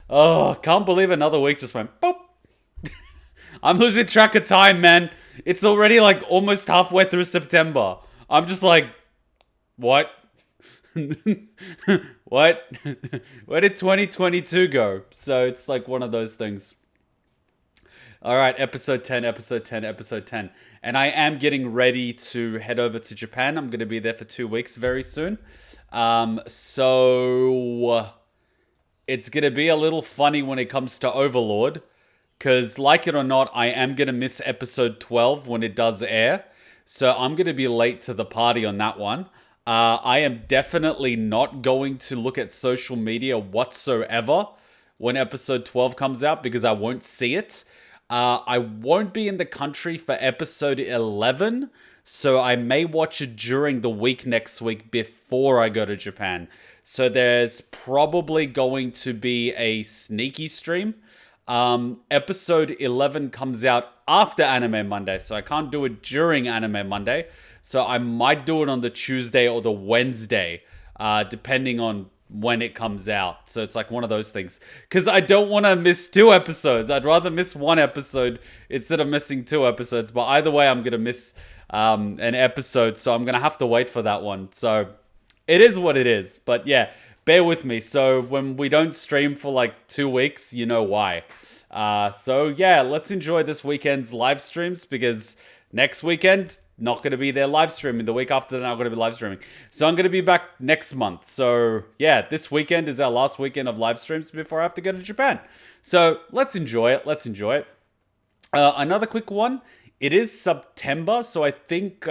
Oh, can't believe another week just went boop. I'm losing track of time, man. It's already like almost halfway through September. I'm just like, what? What? Where did 2022 go? So it's like one of those things. All right, episode 10, episode 10, episode 10. And I am getting ready to head over to Japan. I'm going to be there for 2 weeks very soon. So it's going to be a little funny when it comes to Overlord. Because, like it or not, I am going to miss episode 12 when it does air. So I'm going to be late to the party on that one. I am definitely not going to look at social media whatsoever when episode 12 comes out because I won't see it. I won't be in the country for episode 11, so I may watch it during the week next week before I go to Japan. So there's probably going to be a sneaky stream. Episode 11 comes out after Anime Monday, so I can't do it during Anime Monday. So I might do it on the Tuesday or the Wednesday, depending on when it comes out. So it's like one of those things. Because I don't want to miss 2 episodes. I'd rather miss 1 episode instead of missing 2 episodes. But either way, I'm going to miss an episode. So I'm going to have to wait for that one. So it is what it is. But yeah, bear with me. So when we don't stream for like 2 weeks, you know why. So yeah, let's enjoy this weekend's live streams because next weekend, not going to be there live streaming. The week after that, I'm going to be live streaming. So I'm going to be back next month. So yeah, this weekend is our last weekend of live streams before I have to go to Japan. So let's enjoy it. Let's enjoy it. Another quick one. It is September, so I think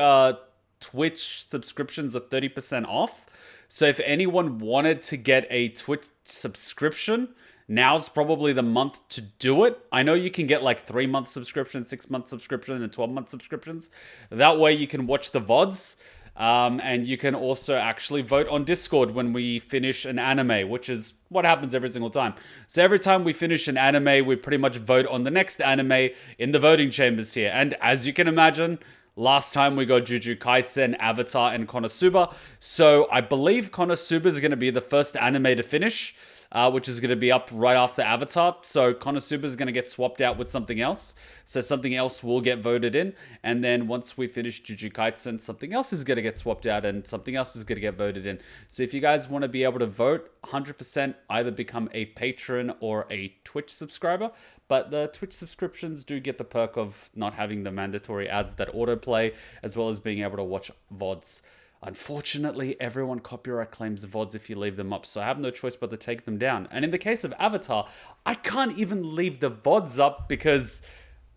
Twitch subscriptions are 30% off. So if anyone wanted to get a Twitch subscription, now's probably the month to do it. I know you can get like 3-month subscriptions, 6-month subscription, and 12-month subscriptions. That way you can watch the VODs. And you can also actually vote on Discord when we finish an anime, which is what happens every single time. So every time we finish an anime, we pretty much vote on the next anime in the voting chambers here. And as you can imagine, last time we got Jujutsu Kaisen, Avatar, and Konosuba. So I believe Konosuba is going to be the first anime to finish, which is going to be up right after Avatar. So Konosuba is going to get swapped out with something else. So something else will get voted in. And then once we finish Jujutsu Kaisen, something else is going to get swapped out and something else is going to get voted in. So if you guys want to be able to vote, 100% either become a patron or a Twitch subscriber. But the Twitch subscriptions do get the perk of not having the mandatory ads that autoplay, as well as being able to watch VODs. Unfortunately, everyone copyright claims VODs if you leave them up, so I have no choice but to take them down. And in the case of Avatar, I can't even leave the VODs up because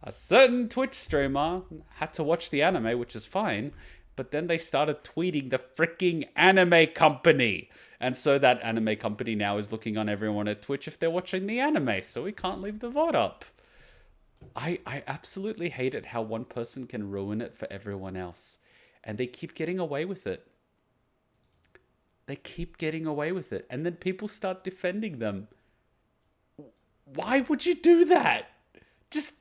a certain Twitch streamer had to watch the anime, which is fine, but then they started tweeting the freaking anime company. And so that anime company now is looking on everyone at Twitch if they're watching the anime, so we can't leave the VOD up. I absolutely hate it how one person can ruin it for everyone else. And they keep getting away with it. They keep getting away with it. And then people start defending them. Why would you do that? Just...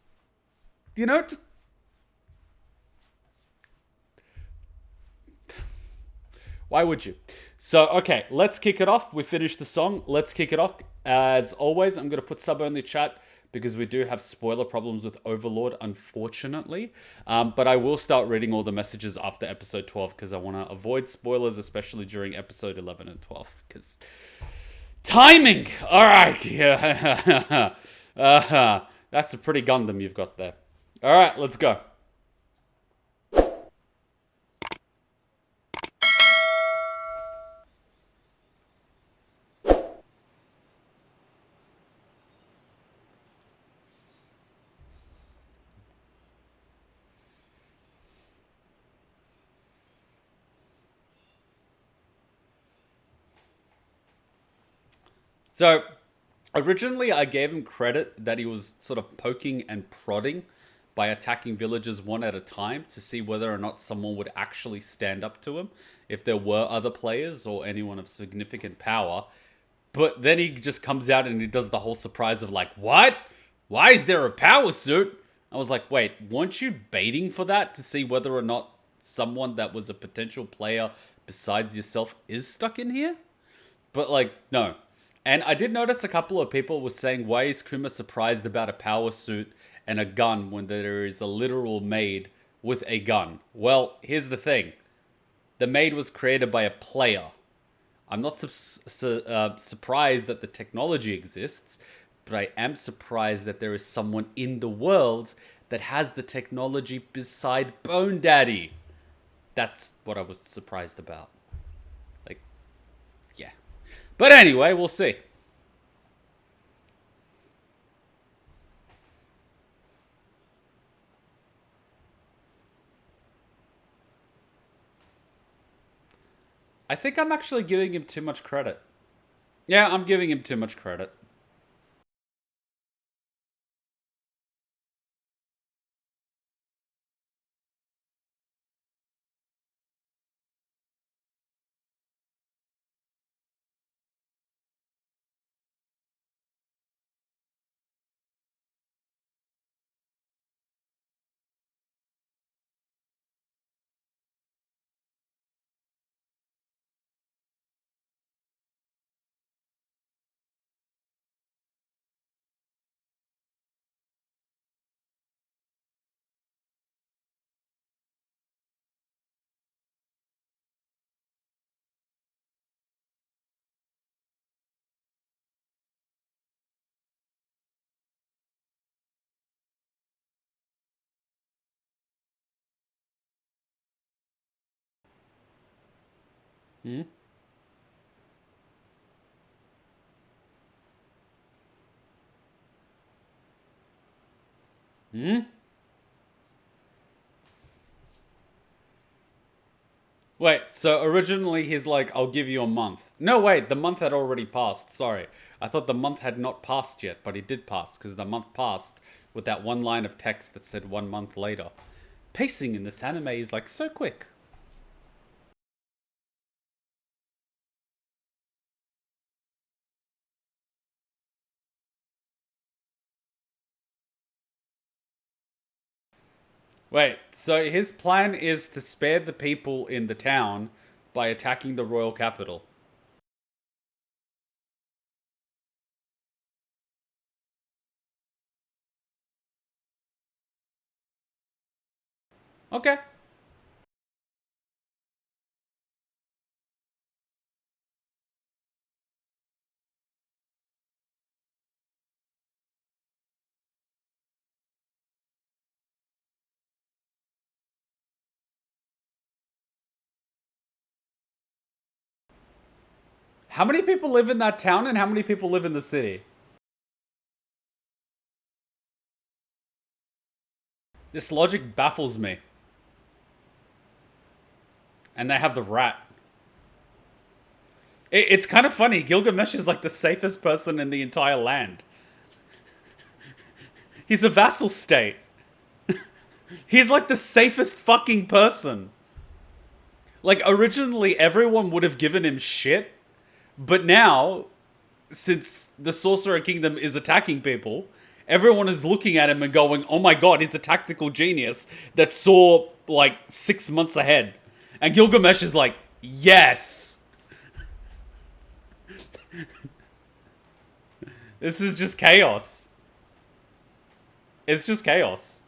Why would you? So, okay, let's kick it off. We finished the song. Let's kick it off. As always, I'm going to put sub-only chat because we do have spoiler problems with Overlord, unfortunately. But I will start reading all the messages after episode 12 because I want to avoid spoilers, especially during episode 11 and 12. Because timing! All right. Yeah. That's a pretty Gundam you've got there. All right, let's go. So, originally I gave him credit that he was sort of poking and prodding by attacking villagers one at a time to see whether or not someone would actually stand up to him if there were other players or anyone of significant power. But then he just comes out and he does the whole surprise of like, what? Why is there a power suit? I was like, wait, weren't you baiting for that to see whether or not someone that was a potential player besides yourself is stuck in here? But like, no. And I did notice a couple of people were saying, why is Kuma surprised about a power suit and a gun when there is a literal maid with a gun? Well, here's the thing. The maid was created by a player. I'm not surprised that the technology exists, but I am surprised that there is someone in the world that has the technology beside Bone Daddy. That's what I was surprised about. Like, yeah. But anyway, we'll see. I think I'm actually giving him too much credit. Yeah, I'm giving him too much credit. Hmm? Hmm? Wait, so originally he's like, I'll give you a month. No, wait, the month had already passed. Sorry. I thought the month had not passed yet, but it did pass because the month passed with that one line of text that said 1 month later. Pacing in this anime is like so quick. Wait, so his plan is to spare the people in the town by attacking the royal capital. Okay. How many people live in that town and how many people live in the city? This logic baffles me. And they have the rat. It's kind of funny. Gilgamesh is like the safest person in the entire land. He's a vassal state. He's like the safest fucking person. Like, originally, everyone would have given him shit. But now, since the Sorcerer Kingdom is attacking people, everyone is looking at him and going, oh my god, he's a tactical genius that saw, like, 6 months ahead. And Gilgamesh is like, yes! This is just chaos. It's just chaos.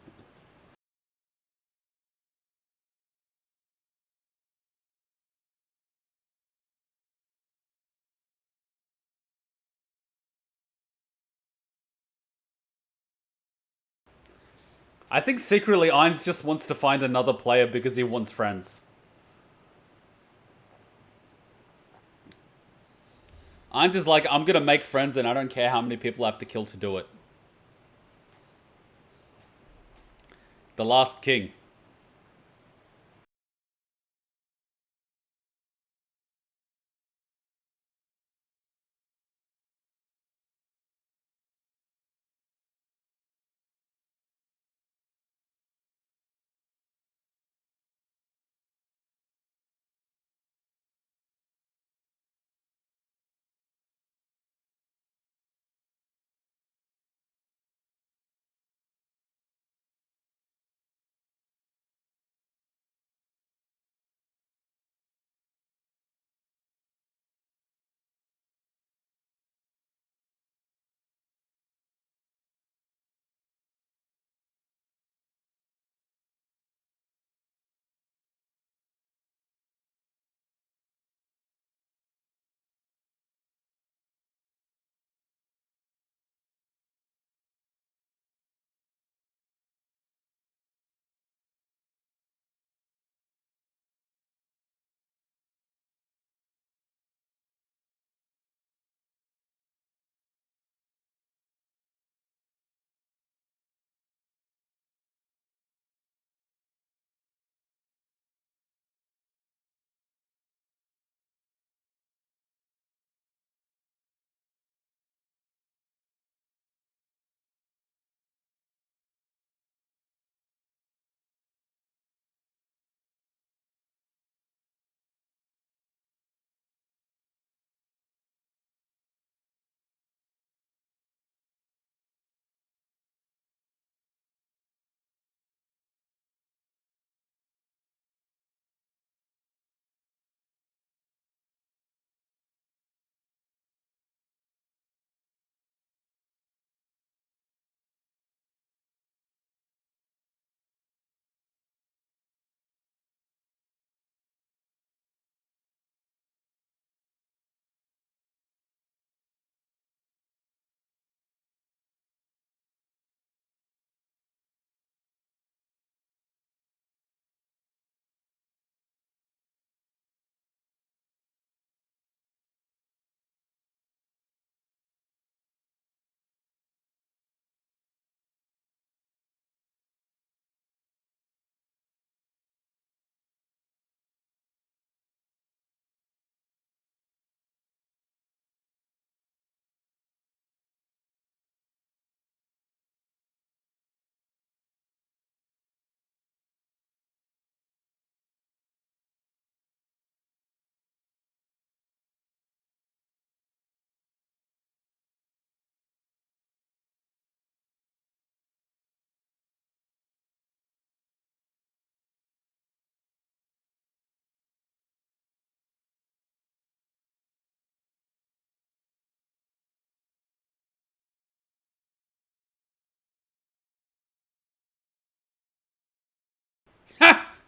I think secretly Ainz just wants to find another player because he wants friends. Ainz is like, I'm gonna make friends and I don't care how many people I have to kill to do it. The Last King.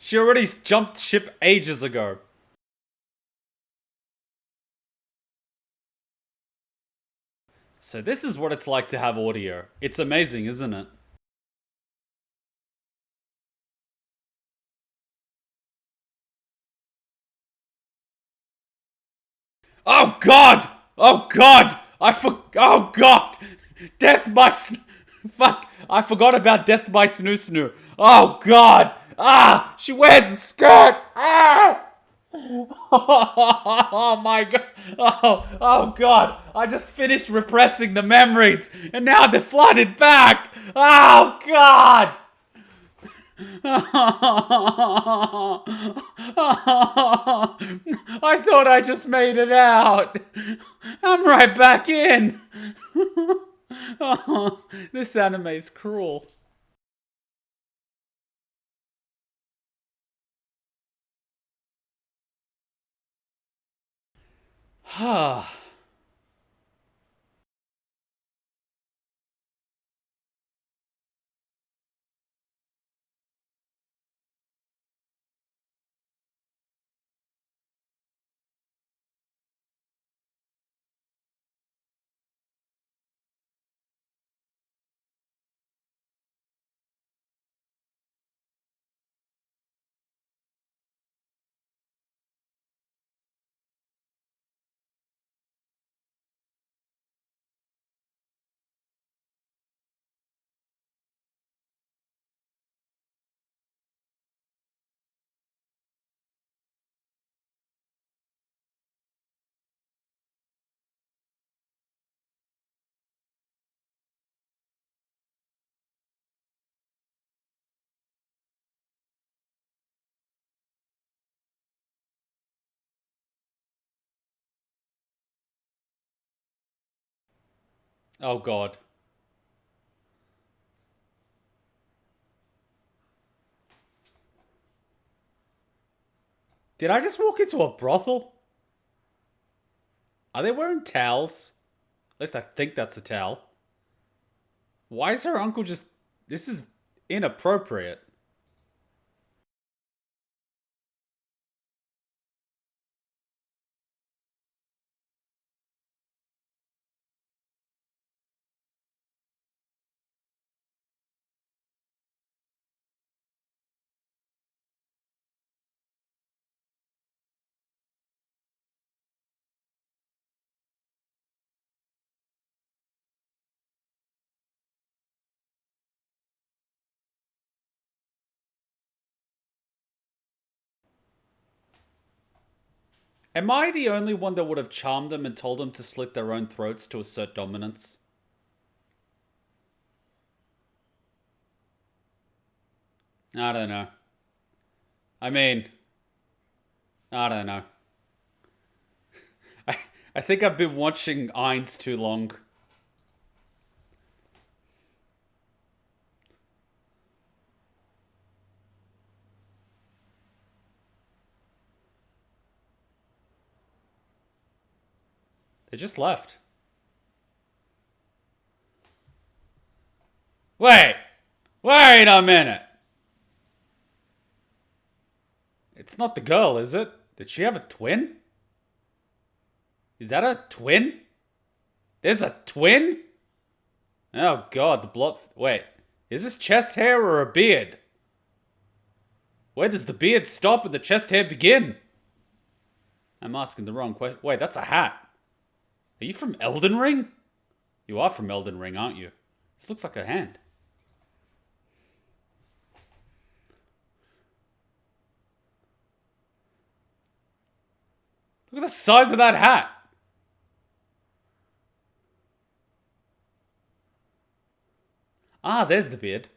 She already jumped ship ages ago. So this is what it's like to have audio. It's amazing, isn't it? Oh God! Oh God! Oh God! Death by fuck! I forgot about death by Snoo Snoo. Oh God! Ah! She wears a skirt. Ah! Oh my God! Oh God! I just finished repressing the memories, and now they're flooded back. Oh God! I thought I just made it out. I'm right back in. Oh, this anime's cruel. Oh God. Did I just walk into a brothel? Are they wearing towels? At least I think that's a towel. Why is her uncle just... This is inappropriate. Am I the only one that would have charmed them and told them to slit their own throats to assert dominance? I don't know. I mean, I don't know. I think I've been watching AINZ too long. They just left. Wait! Wait a minute! It's not the girl, is it? Did she have a twin? Is that a twin? There's a twin? Oh God, the blood... Wait, is this chest hair or a beard? Where does the beard stop and the chest hair begin? I'm asking the wrong question. Wait, that's a hat. Are you from Elden Ring? You are from Elden Ring, aren't you? This looks like a hand. Look at the size of that hat. Ah, there's the beard.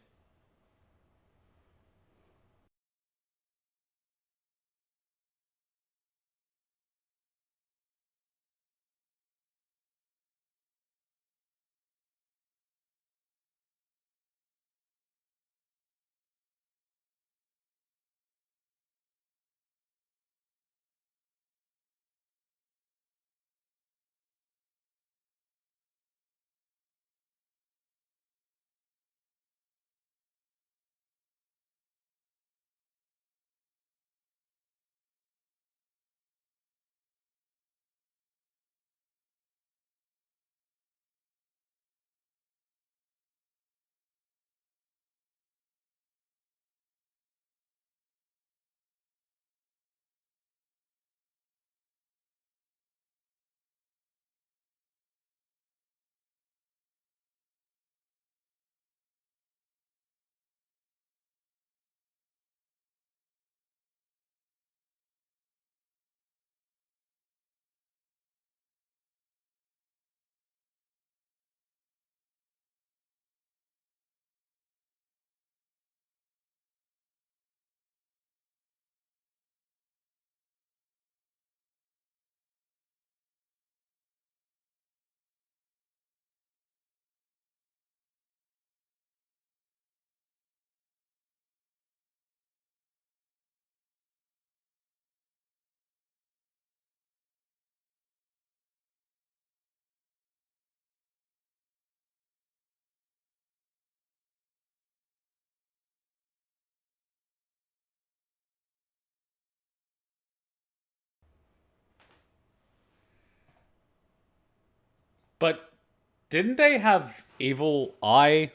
Didn't they have Evil Eye,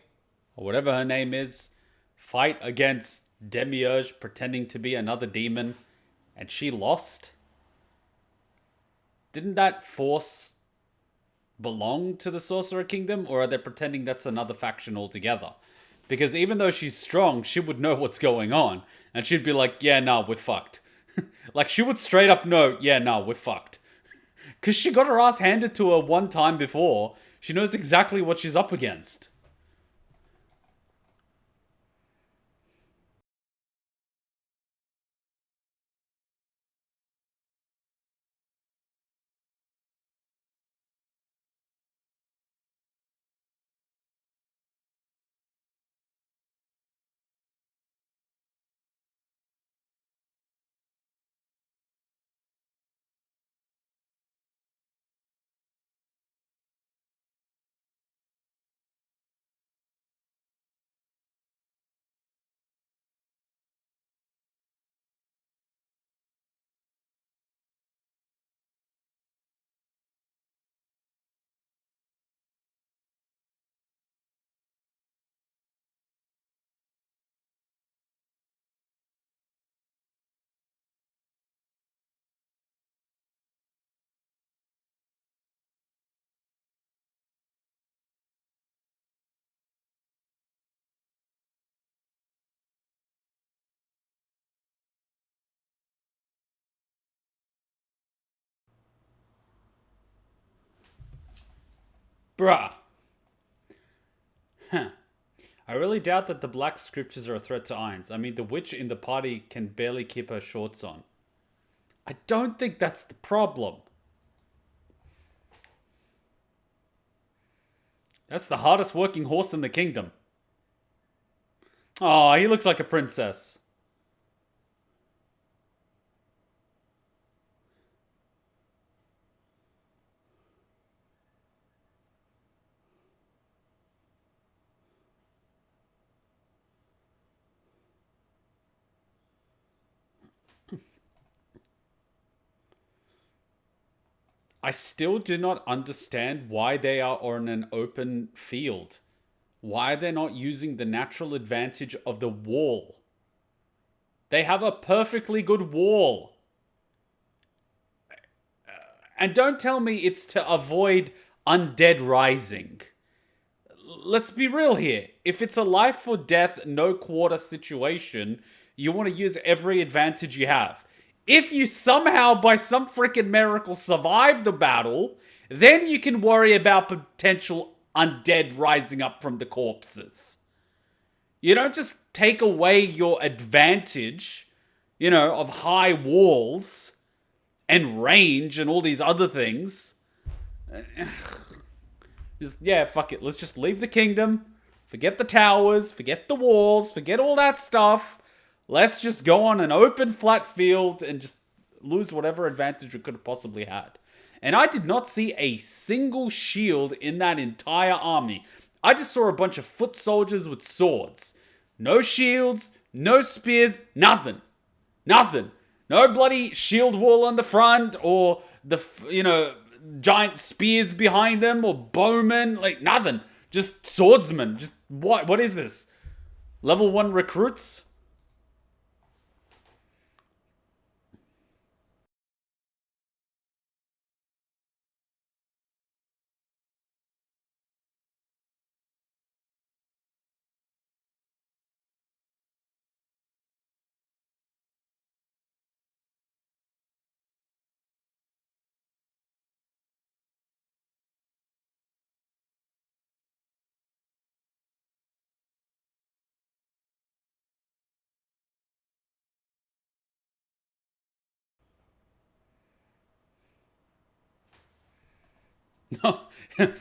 or whatever her name is, fight against Demiurge pretending to be another demon, and she lost? Didn't that force belong to the Sorcerer Kingdom, or are they pretending that's another faction altogether? Because even though she's strong, she would know what's going on, and she'd be like, yeah, nah, we're fucked. Like, she would straight up know, yeah, nah, we're fucked. Because she got her ass handed to her one time before. She knows exactly what she's up against. Bruh. Huh. I really doubt that the black scriptures are a threat to AINZ. I mean, the witch in the party can barely keep her shorts on. I don't think that's the problem. That's the hardest working horse in the kingdom. Oh, he looks like a princess. I still do not understand why they are on an open field. Why they're not using the natural advantage of the wall. They have a perfectly good wall. And don't tell me it's to avoid undead rising. Let's be real here. If it's a life or death, no quarter situation, you want to use every advantage you have. If you somehow, by some freaking miracle, survive the battle, then you can worry about potential undead rising up from the corpses. You don't just take away your advantage, of high walls and range and all these other things. Yeah, fuck it. Let's just leave the kingdom. Forget the towers. Forget the walls. Forget all that stuff. Let's just go on an open, flat field and just lose whatever advantage we could have possibly had. And I did not see a single shield in that entire army. I just saw a bunch of foot soldiers with swords. No shields, no spears, nothing. Nothing. No bloody shield wall on the front or giant spears behind them or bowmen. Like, nothing. Just swordsmen. Just what is this? Level 1 recruits?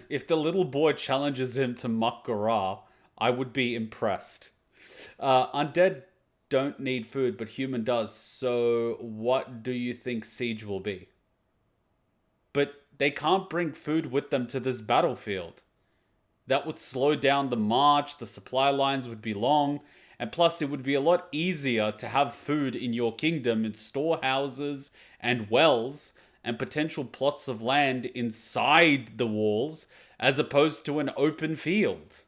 If the little boy challenges him to Makara, I would be impressed. Undead don't need food, but human does. So what do you think Siege will be? But they can't bring food with them to this battlefield. That would slow down the march, the supply lines would be long, and plus it would be a lot easier to have food in your kingdom in storehouses and wells and potential plots of land inside the walls, as opposed to an open field.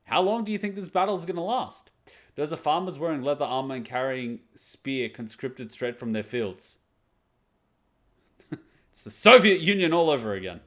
How long do you think this battle is going to last? Those are farmers wearing leather armor and carrying spear conscripted straight from their fields. It's the Soviet Union all over again.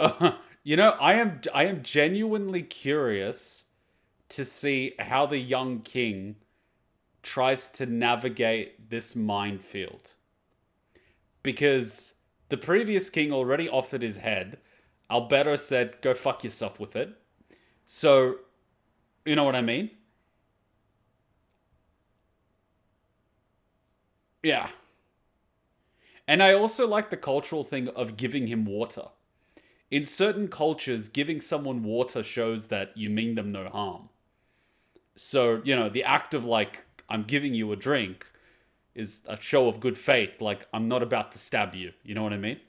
I am genuinely curious to see how the young king tries to navigate this minefield. Because the previous king already offered his head. Alberto said, go fuck yourself with it. So, you know what I mean? Yeah. And I also like the cultural thing of giving him water. In certain cultures, giving someone water shows that you mean them no harm. So, the act of like, I'm giving you a drink is a show of good faith. Like, I'm not about to stab you. You know what I mean?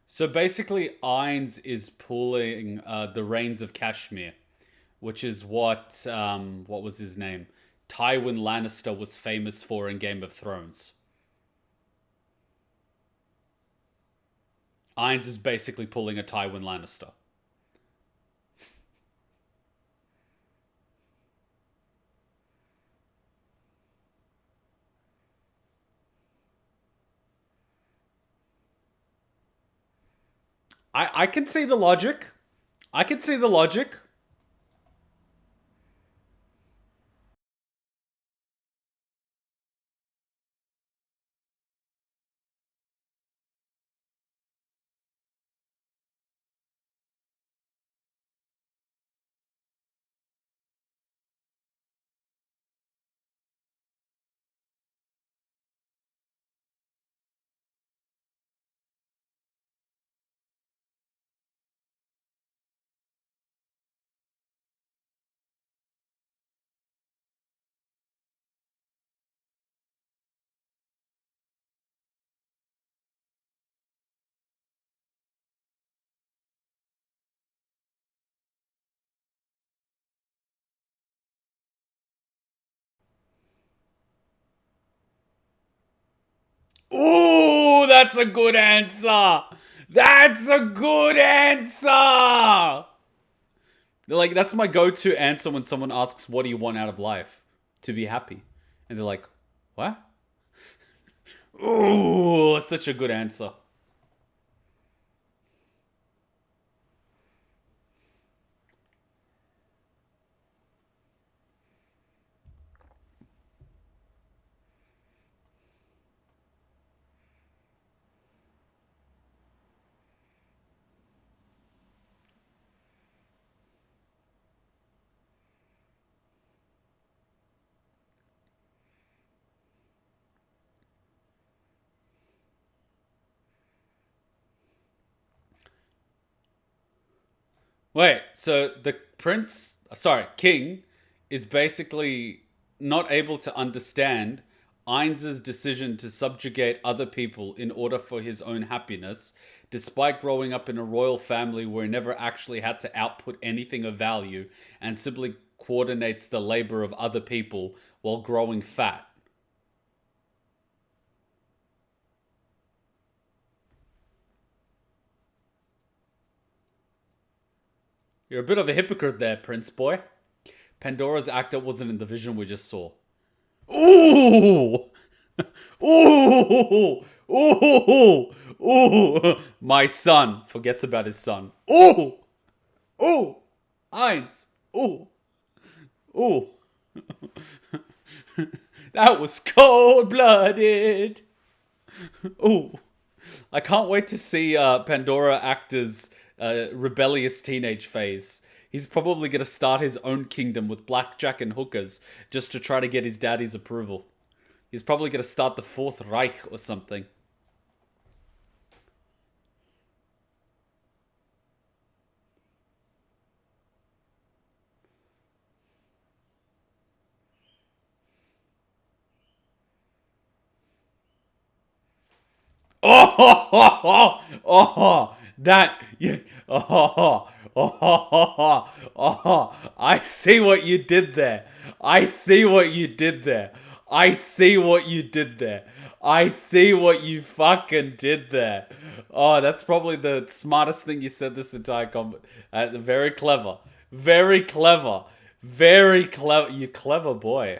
So basically, Ainz is pulling the reins of Kashmir, which is what was his name? Tywin Lannister was famous for in Game of Thrones. Ainz is basically pulling a Tywin Lannister. I can see the logic. I can see the logic. Ooh, that's a good answer. That's a good answer. Like, that's my go-to answer when someone asks, "What do you want out of life?" To be happy, and they're like, "What?" Ooh, such a good answer. Wait, so the king, is basically not able to understand Ainz's decision to subjugate other people in order for his own happiness, despite growing up in a royal family where he never actually had to output anything of value and simply coordinates the labor of other people while growing fat. You're a bit of a hypocrite there, Prince Boy. Pandora's actor wasn't in the vision we just saw. Ooh! Ooh! Ooh! Ooh! My son forgets about his son. Ooh! Ooh! Ainz! Ooh! Ooh! That was cold-blooded! Ooh! I can't wait to see Pandora actor's rebellious teenage phase. He's probably going to start his own kingdom with blackjack and hookers just to try to get his daddy's approval. He's probably going to start the Fourth Reich or something. That, yeah, I see what you did there. I see what you did there. I see what you did there. I see what you fucking did there. Oh, that's probably the smartest thing you said this entire combat. Very clever. Very clever. Very clever. You clever boy.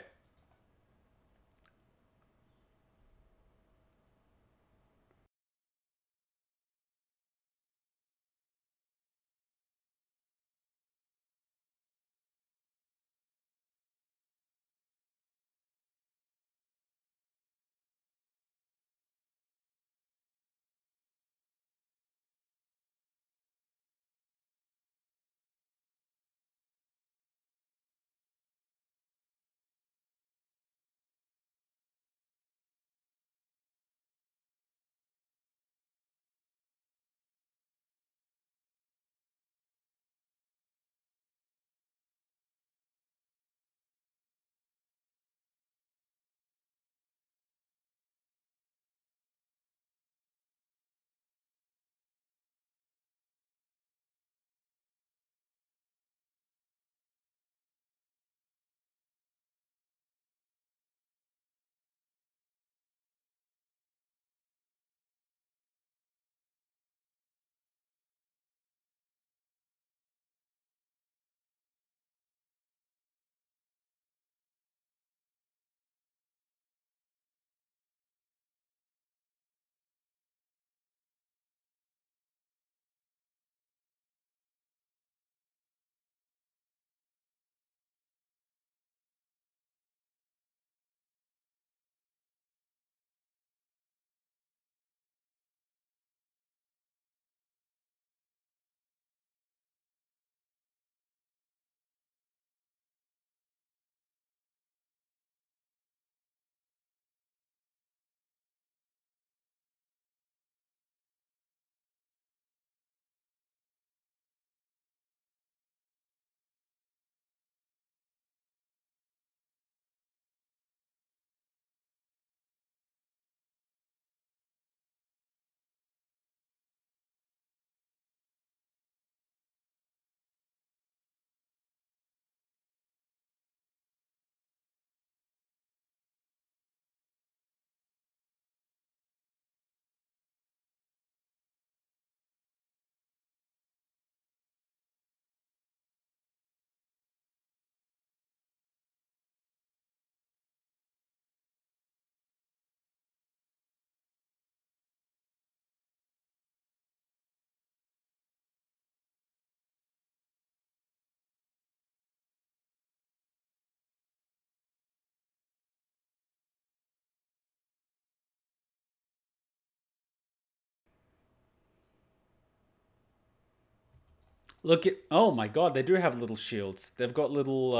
Look at, oh my god, they do have little shields. They've got little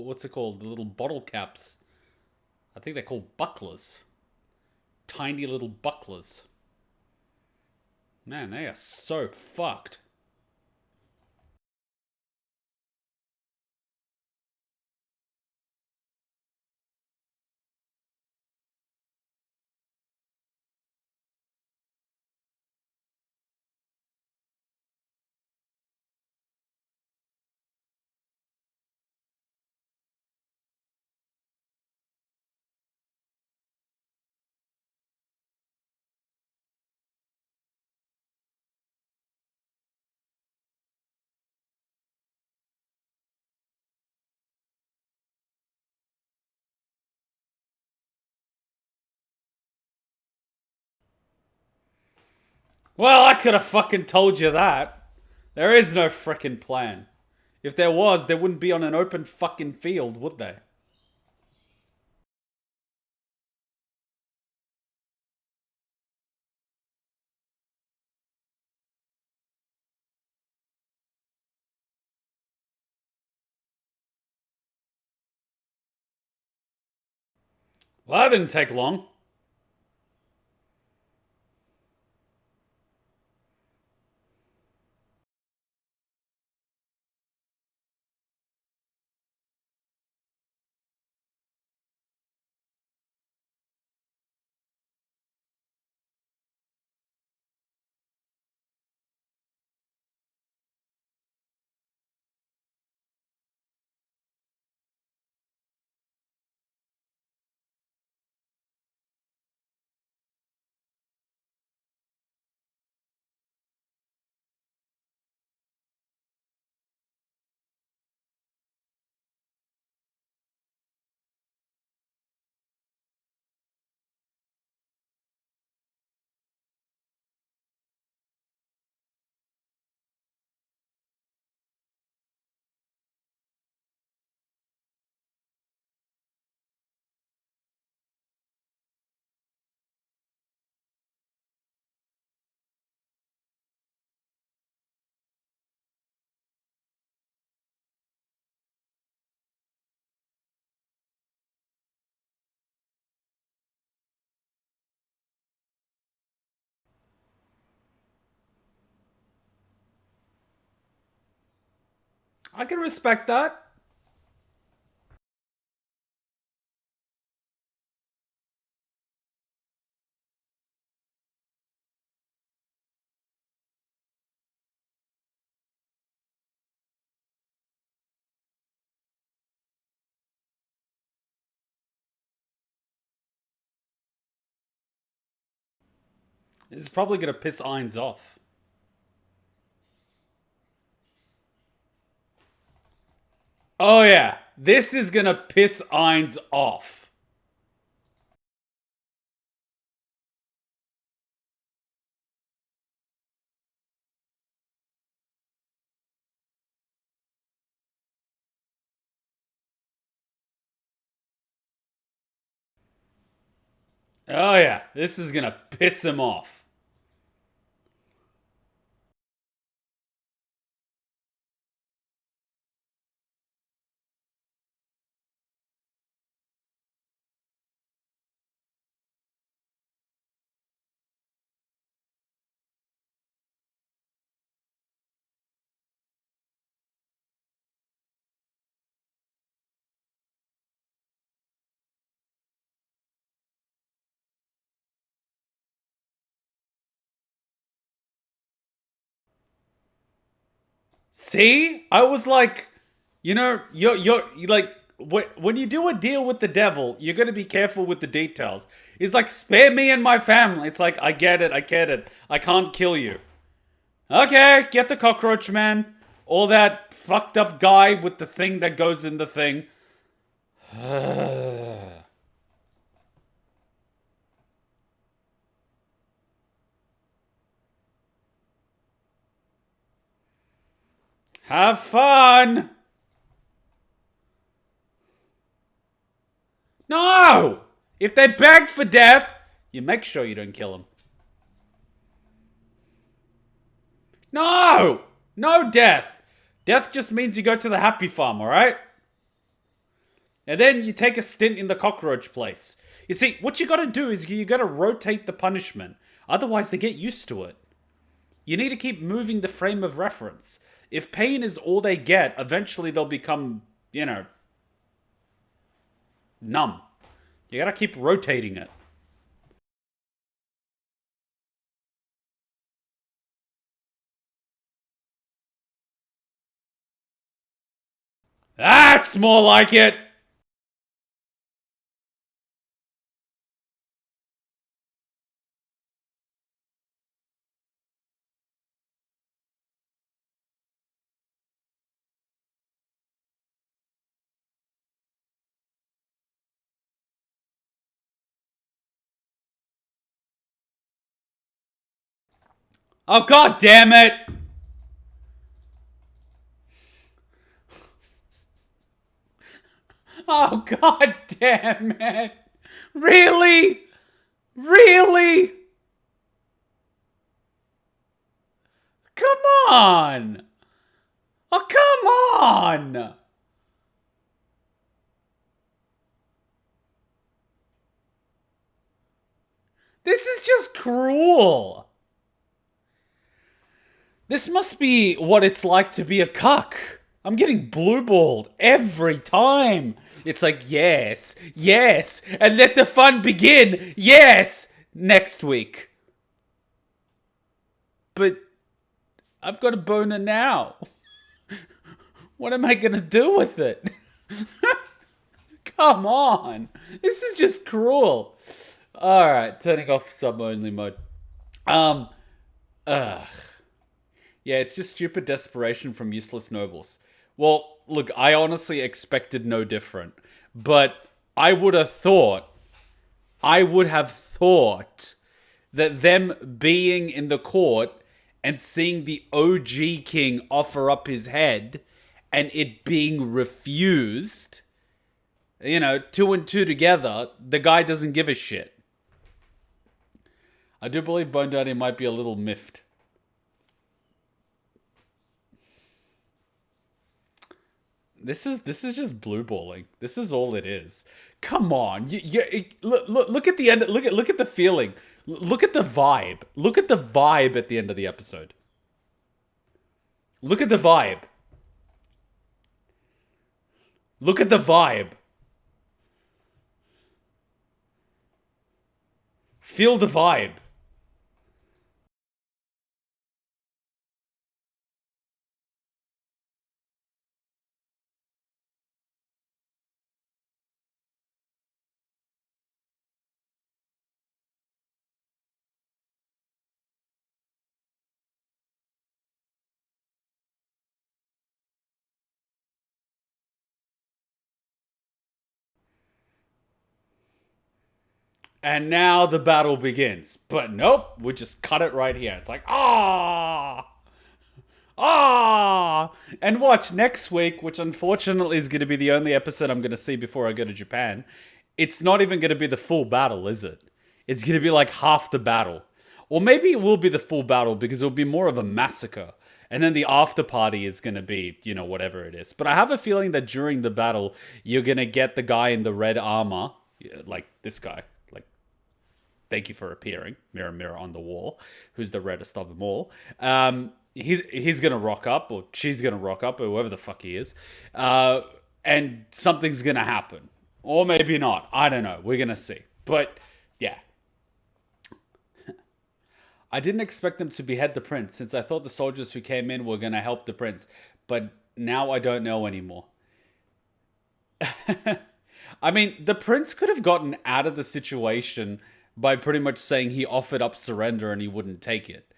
what's it called? The little bottle caps. I think they're called bucklers. Tiny little bucklers. Man, they are so fucked. Well, I could have fucking told you that. There is no frickin' plan. If there was, they wouldn't be on an open fucking field, would they? Well, that didn't take long. I can respect that. This is probably gonna piss Ainz off. Oh yeah, this is gonna piss Ainz off. Oh yeah, this is gonna piss him off. See? I was like, you're like, when you do a deal with the devil, you're gonna be careful with the details. He's like, spare me and my family. It's like, I get it, I get it. I can't kill you. Okay, get the cockroach man. Or that fucked up guy with the thing that goes in the thing. Have fun! No! If they beg for death, you make sure you don't kill them. No! No death! Death just means you go to the happy farm, alright? And then you take a stint in the cockroach place. You see, what you gotta do is you gotta rotate the punishment. Otherwise, they get used to it. You need to keep moving the frame of reference. If pain is all they get, eventually they'll become, numb. You gotta keep rotating it. That's more like it! Oh, god damn it! Oh, god damn it! Really? Really? Come on! Oh, come on! This is just cruel. This must be what it's like to be a cuck. I'm getting blue-balled every time. It's like, yes, yes, and let the fun begin. Yes, next week. But I've got a boner now. What am I gonna do with it? Come on. This is just cruel. Alright, turning off sub-only mode. Ugh. Yeah, it's just stupid desperation from useless nobles. Well, look, I honestly expected no different. But I would have thought that them being in the court and seeing the OG king offer up his head and it being refused, you know, 2 and 2 together, the guy doesn't give a shit. I do believe Bone Daddy might be a little miffed. This is just blue balling. This is all it is. Come on, look at the end. Look at the feeling. Look at the vibe. Look at the vibe at the end of the episode. Look at the vibe. Look at the vibe. Feel the vibe. And now the battle begins. But nope, we just cut it right here. It's like, ah! Ah! And watch next week, which unfortunately is going to be the only episode I'm going to see before I go to Japan. It's not even going to be the full battle, is it? It's going to be like half the battle. Or maybe it will be the full battle because it'll be more of a massacre. And then the after party is going to be, you know, whatever it is. But I have a feeling that during the battle, you're going to get the guy in the red armor, like this guy. Thank you for appearing, mirror, mirror on the wall, who's the reddest of them all. He's gonna rock up, or she's gonna rock up, or whoever the fuck he is, and something's gonna happen, or maybe not. I don't know. We're gonna see. But yeah, I didn't expect them to behead the prince, since I thought the soldiers who came in were gonna help the prince. But now I don't know anymore. I mean, the prince could have gotten out of the situation by pretty much saying he offered up surrender and he wouldn't take it.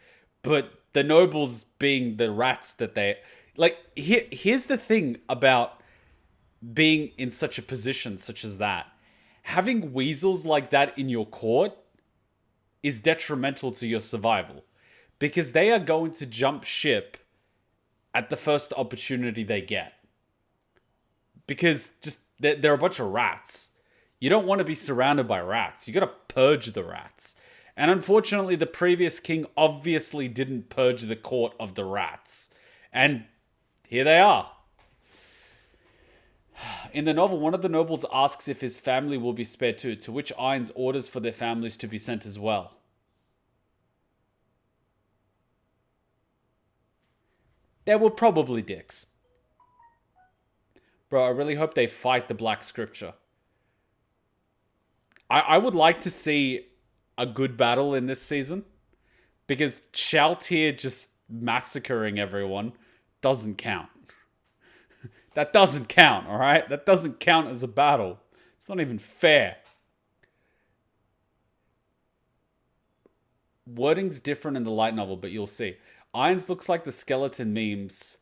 But the nobles being the rats that they... Like, here's the thing about being in such a position such as that. Having weasels like that in your court is detrimental to your survival. Because they are going to jump ship at the first opportunity they get. Because just they're a bunch of rats. You don't want to be surrounded by rats. You got to purge the rats. And unfortunately, the previous king obviously didn't purge the court of the rats. And here they are. In the novel, one of the nobles asks if his family will be spared too, to which Ainz orders for their families to be sent as well. They were probably dicks. Bro, I really hope they fight the Black Scripture. I would like to see a good battle in this season. Because Shaltir just massacring everyone doesn't count. That doesn't count, alright? That doesn't count as a battle. It's not even fair. Wording's different in the light novel, but you'll see. Ainz looks like the skeleton memes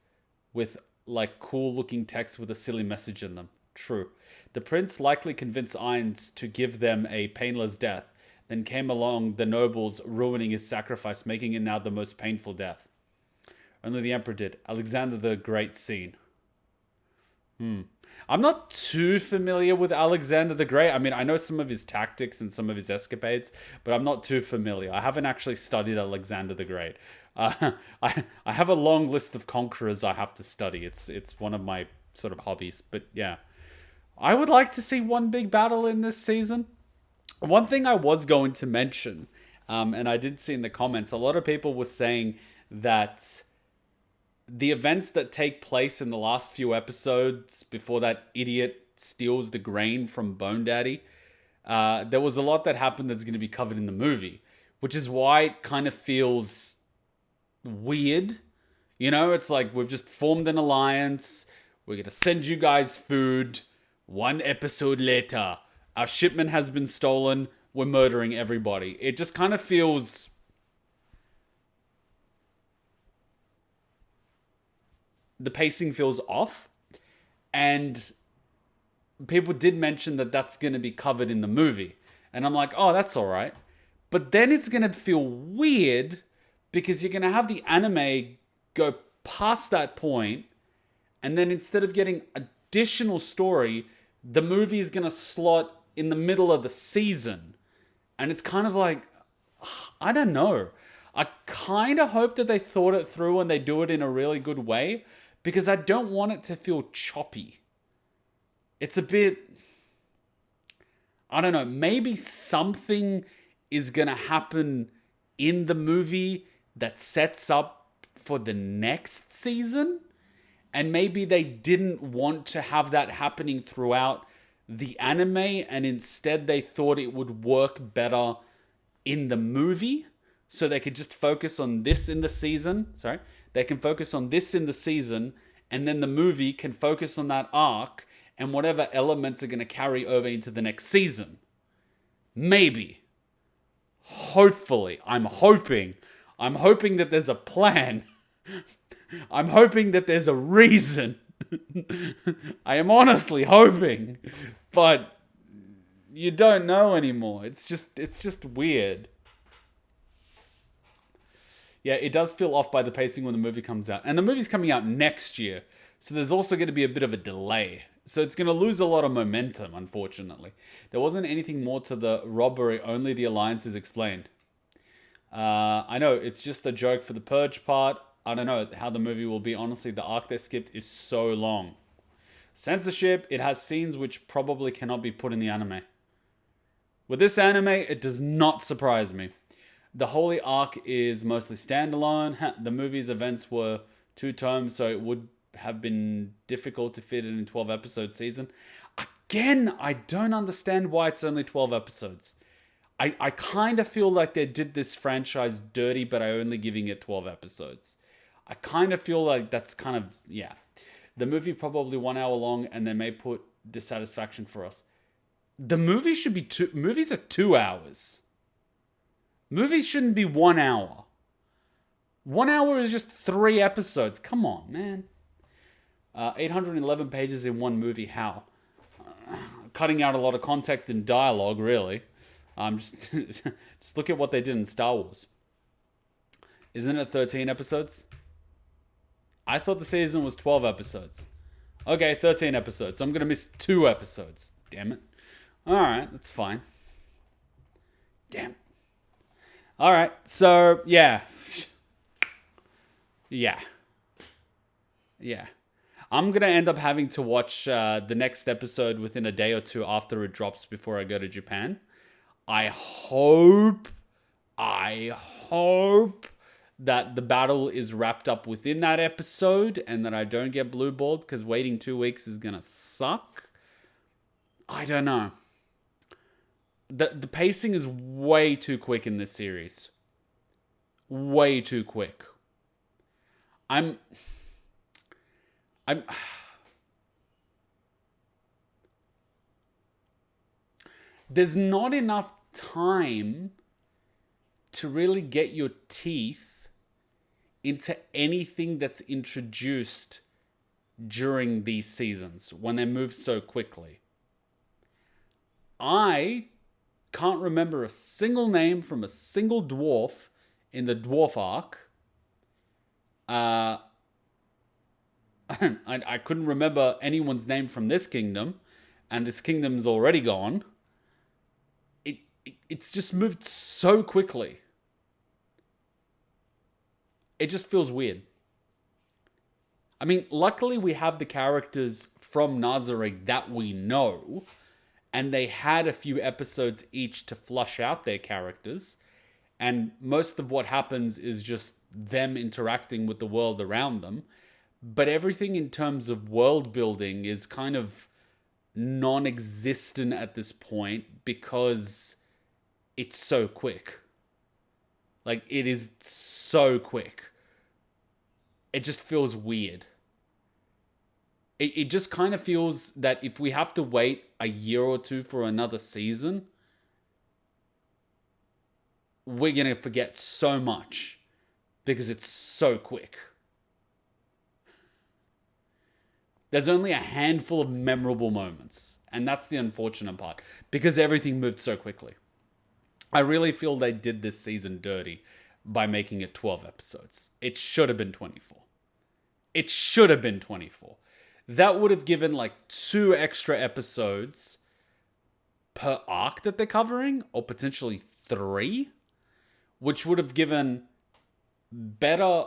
with like cool looking text with a silly message in them. True. The prince likely convinced Ainz to give them a painless death. Then came along the nobles, ruining his sacrifice, making it now the most painful death. Only the emperor did. Alexander the Great scene. I'm not too familiar with Alexander the Great. I mean, I know some of his tactics and some of his escapades, but I'm not too familiar. I haven't actually studied Alexander the Great. I have a long list of conquerors I have to study. It's one of my sort of hobbies. But yeah, I would like to see one big battle in this season. One thing I was going to mention, and I did see in the comments, a lot of people were saying that the events that take place in the last few episodes before that idiot steals the grain from Bone Daddy, there was a lot that happened that's going to be covered in the movie, which is why it kind of feels weird. You know, it's like we've just formed an alliance. We're going to send you guys food. One episode later, our shipment has been stolen. We're murdering everybody. It just kind of feels... the pacing feels off, and people did mention that that's going to be covered in the movie, and I'm like, oh, that's all right. But then it's going to feel weird because you're going to have the anime go past that point, and then instead of getting additional story, the movie is going to slot in the middle of the season, and it's kind of like, I don't know. I kind of hope that they thought it through and they do it in a really good way, because I don't want it to feel choppy. It's a bit... I don't know. Maybe something is going to happen in the movie that sets up for the next season. And maybe they didn't want to have that happening throughout the anime. And instead they thought it would work better in the movie. So they could just focus on this in the season. Sorry. They can focus on this in the season, and then the movie can focus on that arc and whatever elements are going to carry over into the next season. Maybe. Hopefully. I'm hoping that there's a plan. I'm hoping that there's a reason. I am honestly hoping. But you don't know anymore. It's just weird. Yeah, it does feel off by the pacing when the movie comes out. And the movie's coming out next year. So there's also going to be a bit of a delay. So it's going to lose a lot of momentum, unfortunately. There wasn't anything more to the robbery, only the alliance is explained. I know, it's just a joke for the Purge part. I don't know how the movie will be. Honestly, the arc they skipped is so long. Censorship, it has scenes which probably cannot be put in the anime. With this anime, it does not surprise me. The Holy Arc is mostly standalone. The movie's events were 2 tomes, so it would have been difficult to fit it in 12 episode season. Again, I don't understand why it's only 12 episodes. I kind of feel like they did this franchise dirty, but I only giving it 12 episodes. I kind of feel like that's kind of, yeah. The movie probably 1 hour long, and they may put dissatisfaction for us. The movie should be movies are 2 hours. Movies shouldn't be 1 hour. 1 hour is just 3 episodes. Come on, man. 811 pages in one movie. How? Cutting out a lot of context and dialogue, really. Just look at what they did in Star Wars. Isn't it 13 episodes? I thought the season was 12 episodes. Okay, 13 episodes. So I'm going to miss 2 episodes. Damn it. Alright, that's fine. Damn. Alright, so, yeah. Yeah. I'm going to end up having to watch the next episode within a day or 2 after it drops before I go to Japan. I hope that the battle is wrapped up within that episode and that I don't get blue-balled, because waiting 2 weeks is going to suck. I don't know. The pacing is way too quick in this series. Way too quick. There's not enough time to really get your teeth into anything that's introduced during these seasons when they move so quickly. I can't remember a single name from a single dwarf in the dwarf arc. I couldn't remember anyone's name from this kingdom, and this kingdom's already gone. It's just moved so quickly. It just feels weird. I mean, luckily we have the characters from Nazarick that we know, and they had a few episodes each to flush out their characters, and most of what happens is just them interacting with the world around them. But everything in terms of world building is kind of non-existent at this point because it's so quick. Like, it is so quick. It just feels weird. It just kind of feels that if we have to wait a year or two for another season, we're going to forget so much because it's so quick. There's only a handful of memorable moments, and that's the unfortunate part because everything moved so quickly. I really feel they did this season dirty by making it 12 episodes. It should have been 24. It should have been 24. That would have given like 2 extra episodes per arc that they're covering, or potentially 3, which would have given better...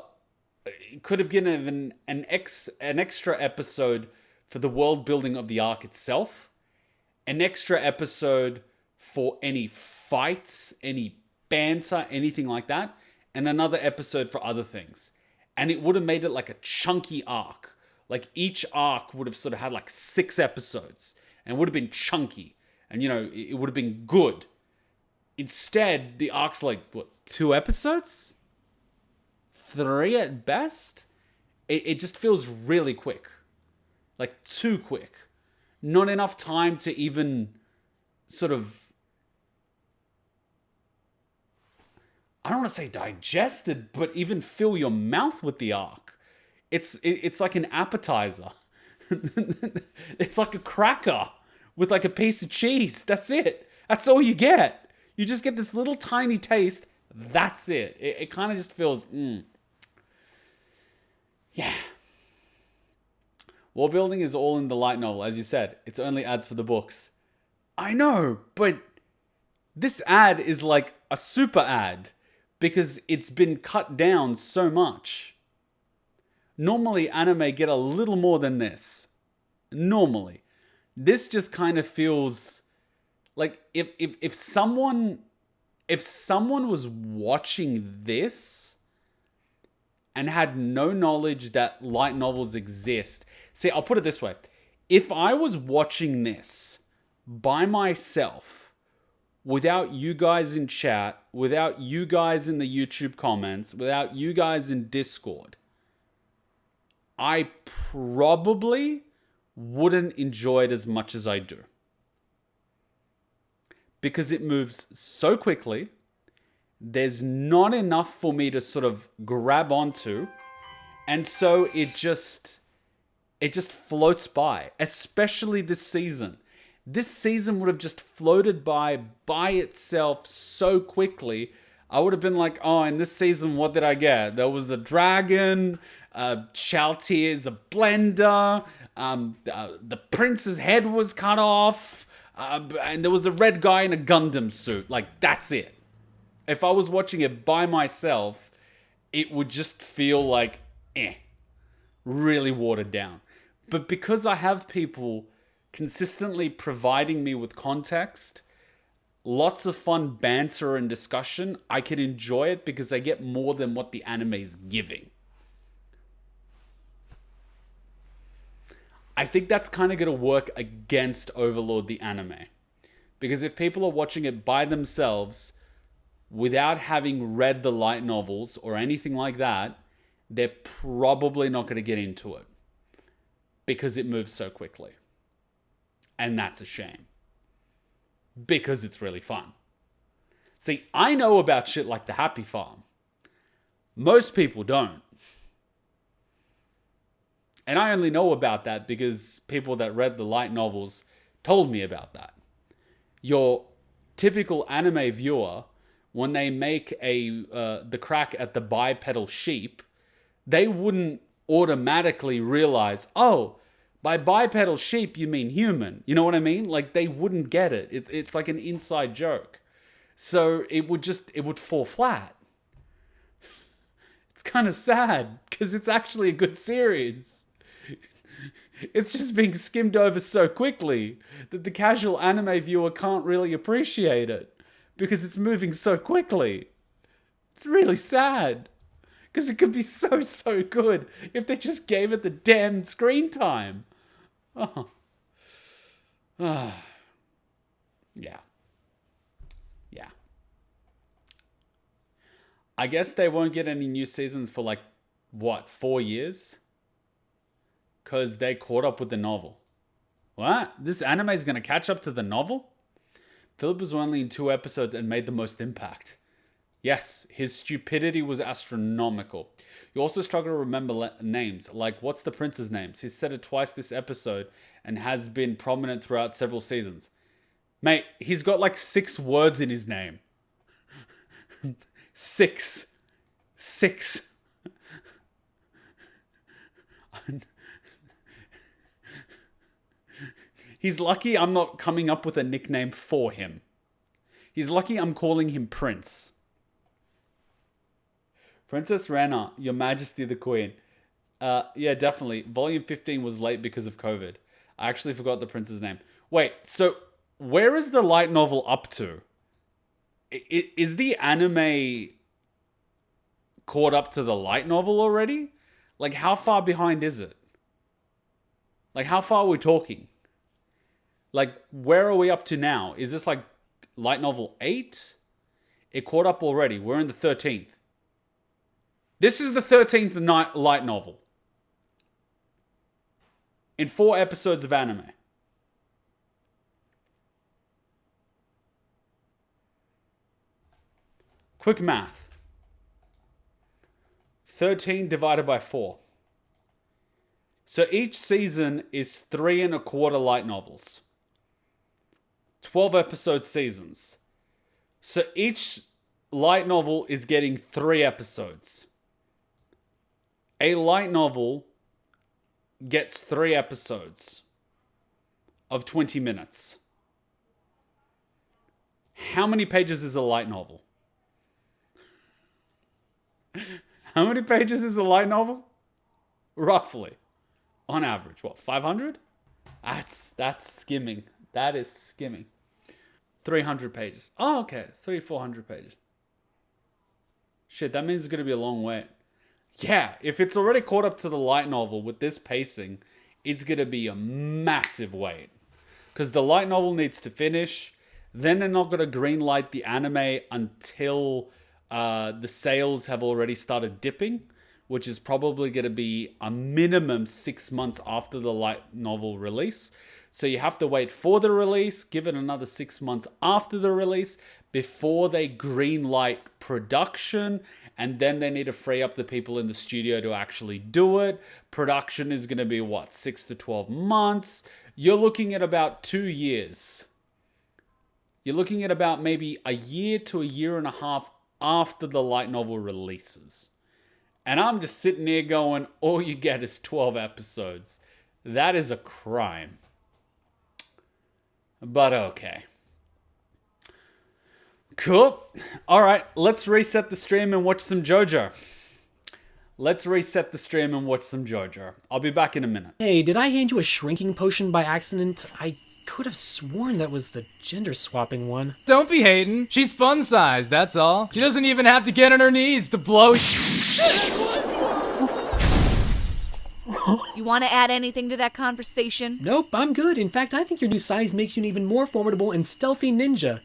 It could have given an extra episode for the world building of the arc itself, an extra episode for any fights, any banter, anything like that, and another episode for other things. And it would have made it like a chunky arc. Like each arc would have sort of had like 6 episodes and would have been chunky. And, you know, it would have been good. Instead, the arc's like, what, 2 episodes? 3 at best? It just feels really quick. Like, too quick. Not enough time to even sort of... I don't want to say digested, but even fill your mouth with the arc. It's like an appetizer. It's like a cracker with like a piece of cheese. That's it. That's all you get. You just get this little tiny taste. That's it. It kind of just feels... Yeah. World building is all in the light novel, as you said. It's only ads for the books. I know, but this ad is like a super ad because it's been cut down so much. Normally, anime get a little more than this. Normally. This just kind of feels like if someone was watching this and had no knowledge that light novels exist. See, I'll put it this way. If I was watching this by myself, without you guys in chat, without you guys in the YouTube comments, without you guys in Discord, I probably wouldn't enjoy it as much as I do. Because it moves so quickly. There's not enough for me to sort of grab onto. And so it just floats by, especially this season. This season would have just floated by itself so quickly. I would have been like, oh, in this season, what did I get? There was a dragon, Shaltier's a blender, the prince's head was cut off, and there was a red guy in a Gundam suit. Like, that's it. If I was watching it by myself, it would just feel like, really watered down. But because I have people consistently providing me with context, lots of fun banter and discussion, I can enjoy it because I get more than what the anime is giving. I think that's kind of going to work against Overlord the anime. Because if people are watching it by themselves, without having read the light novels or anything like that, they're probably not going to get into it. Because it moves so quickly. And that's a shame. Because it's really fun. See, I know about shit like the Happy Farm. Most people don't. And I only know about that because people that read the light novels told me about that. Your typical anime viewer, when they make the crack at the bipedal sheep, they wouldn't automatically realize, oh, by bipedal sheep you mean human. You know what I mean? Like, they wouldn't get it. It's like an inside joke. So it would fall flat. It's kind of sad because it's actually a good series. It's just being skimmed over so quickly that the casual anime viewer can't really appreciate it because it's moving so quickly. It's really sad because it could be so good if they just gave it the damn screen time. Oh. Yeah. Yeah. I guess they won't get any new seasons for 4 years? Because they caught up with the novel. What? This anime is going to catch up to the novel? Philip was only in 2 episodes and made the most impact. Yes, his stupidity was astronomical. You also struggle to remember names, like what's the prince's names? He's said it twice this episode and has been prominent throughout several seasons. Mate, he's got 6 words in his name. 6. He's lucky I'm not coming up with a nickname for him. He's lucky I'm calling him Prince. Princess Rana, Your Majesty the Queen. Yeah, definitely. Volume 15 was late because of COVID. I actually forgot the prince's name. Wait, so where is the light novel up to? Is the anime caught up to the light novel already? How far behind is it? How far are we talking? Where are we up to now? Is this light novel 8? It caught up already. We're in the 13th. This is the 13th light novel. In 4 episodes of anime. Quick math. 13 divided by 4. So each season is 3 1/4 light novels. 12 episode seasons. So each light novel is getting 3 episodes. A light novel gets 3 episodes of 20 minutes. How many pages is a light novel? How many pages is a light novel? Roughly. On average, what, 500? That's skimming. That is skimming. 300 pages. Oh, okay. 400 pages. Shit, that means it's going to be a long wait. Yeah, if it's already caught up to the light novel with this pacing, it's going to be a massive wait. Because the light novel needs to finish. Then they're not going to greenlight the anime until the sales have already started dipping, which is probably going to be a minimum 6 months after the light novel release. So you have to wait for the release, give it another 6 months after the release before they greenlight production, and then they need to free up the people in the studio to actually do it. Production is going to be 6 to 12 months. You're looking at about 2 years. You're looking at about maybe a year to a year and a half after the light novel releases. And I'm just sitting here going, all you get is 12 episodes. That is a crime. But okay. Cool. All right, let's reset the stream and watch some Jojo. I'll be back in a minute. Hey, did I hand you a shrinking potion by accident? I could have sworn that was the gender swapping one. Don't be hating. She's fun size, that's all. She doesn't even have to get on her knees to blow. You want to add anything to that conversation? Nope, I'm good. In fact, I think your new size makes you an even more formidable and stealthy ninja.